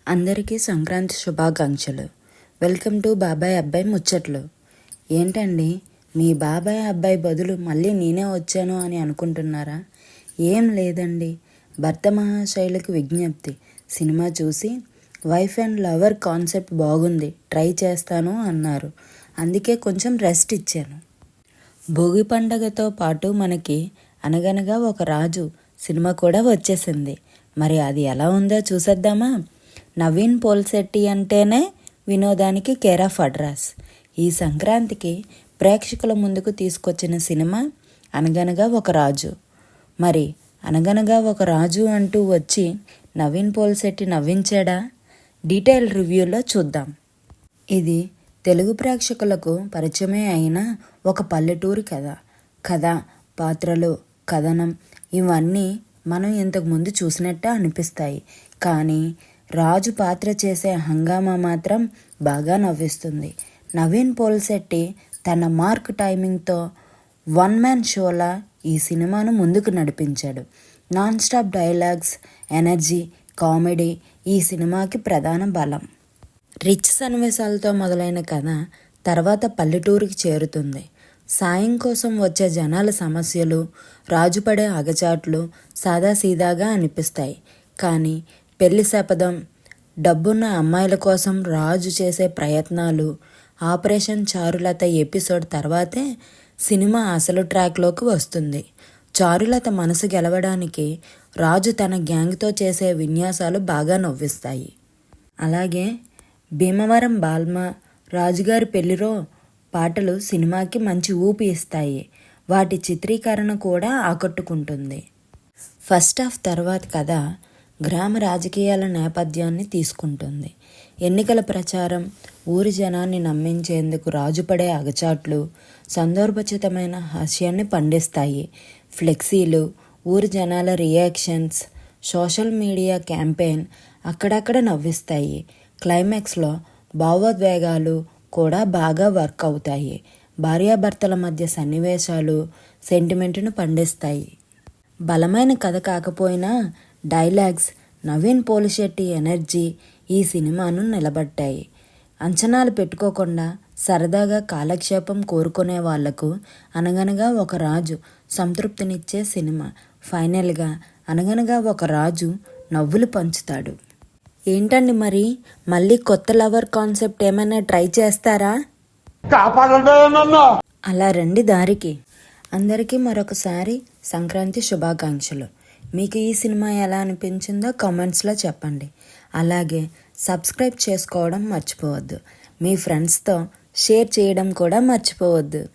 అందరికీ సంక్రాంతి శుభాకాంక్షలు. Welcome to బాబాయ్ అబ్బాయి ముచ్చట్లు. ఏంటండి, మీ బాబాయ్ అబ్బాయి బదులు మళ్ళీ నేనే వచ్చాను అని అనుకుంటున్నారా? ఏం లేదండి, భర్త మహాశైలకు విజ్ఞప్తి సినిమా చూసి వైఫ్ అండ్ లవర్ కాన్సెప్ట్ బాగుంది, ట్రై చేస్తాను అన్నారు. అందుకే కొంచెం రెస్ట్ ఇచ్చాను. భోగి పండగతో పాటు మనకి అనగనగా ఒక రాజు సినిమా కూడా వచ్చేసింది. మరి అది ఎలా ఉందో చూసేద్దామా? నవీన్ పోల్శెట్టి అంటేనే వినోదానికి కేర్ ఆఫ్ అడ్రస్. ఈ సంక్రాంతికి ప్రేక్షకుల ముందుకు తీసుకొచ్చిన సినిమా అనగనగా ఒక రాజు. మరి అనగనగా ఒక రాజు అంటూ వచ్చి నవీన్ పోల్శెట్టి నవ్వించాడా? డీటెయిల్ రివ్యూలో చూద్దాం. ఇది తెలుగు ప్రేక్షకులకు పరిచయమే అయిన ఒక పల్లెటూరి కథ, పాత్రలు, కథనం ఇవన్నీ మనం ఇంతకుముందు చూసినట్టే అనిపిస్తాయి. కానీ రాజు పాత్ర చేసే హంగామా మాత్రం బాగా నవ్విస్తుంది. నవీన్ పోల్శెట్టి తన మార్క్ టైమింగ్తో వన్ మ్యాన్ షోలా ఈ సినిమాను ముందుకు నడిపించాడు. Non stop dialogues, energy, comedy ఈ సినిమాకి ప్రధాన బలం. రిచ్ సన్నివేశాలతో మొదలైన కథ తర్వాత పల్లెటూరుకి చేరుతుంది. సాయం కోసం వచ్చే జనాల సమస్యలు, రాజు పడే అగచాట్లు సాదాసీదాగా అనిపిస్తాయి. కానీ పెళ్లి శపథం, డబ్బున్న అమ్మాయిల కోసం రాజు చేసే ప్రయత్నాలు, ఆపరేషన్ చారులత ఎపిసోడ్ తర్వాతే సినిమా అసలు ట్రాక్లోకి వస్తుంది. చారులత మనసు గెలవడానికి రాజు తన గ్యాంగ్తో చేసే విన్యాసాలు బాగా నవ్విస్తాయి. అలాగే భీమవరం బాల్మ, రాజుగారి పెళ్లిరో పాటలు సినిమాకి మంచి ఊపి ఇస్తాయి. వాటి చిత్రీకరణ కూడా ఆకట్టుకుంటుంది. ఫస్ట్ హాఫ్ తర్వాత కథ గ్రామ రాజకీయాల నేపథ్యాన్ని తీసుకుంటుంది. ఎన్నికల ప్రచారం, ఊరి జనాన్ని నమ్మించేందుకు రాజు పడే అగచాట్లు సందర్భోచితమైన హాస్యాన్ని పండిస్తాయి. ఫ్లెక్సీలు, ఊరి జనాల రియాక్షన్స్, సోషల్ మీడియా క్యాంపెయిన్ అక్కడక్కడ నవ్విస్తాయి. క్లైమాక్స్లో భావోద్వేగాలు కూడా బాగా వర్క్ అవుతాయి. భార్యాభర్తల మధ్య సన్నివేశాలు సెంటిమెంట్ను పండిస్తాయి. బలమైన కథ కాకపోయినా డైలాగ్స్, నవీన్ పోల్శెట్టి ఎనర్జీ ఈ సినిమాను నిలబట్టాయి. అంచనాలు పెట్టుకోకుండా సరదాగా కాలక్షేపం కోరుకునే వాళ్లకు అనగనగా ఒక రాజు సంతృప్తినిచ్చే సినిమా. ఫైనల్గా అనగనగా ఒక రాజు నవ్వులు పంచుతాడు. ఏంటండి మరి, మళ్ళీ కొత్త లవర్ కాన్సెప్ట్ ఏమైనా ట్రై చేస్తారా? అలా రండి దారికి. అందరికీ మరొకసారి సంక్రాంతి శుభాకాంక్షలు. మీకు ఈ సినిమా ఎలా అనిపించిందో కామెంట్స్లో చెప్పండి. అలాగే సబ్స్క్రైబ్ చేసుకోవడం మర్చిపోవద్దు. మీ ఫ్రెండ్స్తో షేర్ చేయడం కూడా మర్చిపోవద్దు.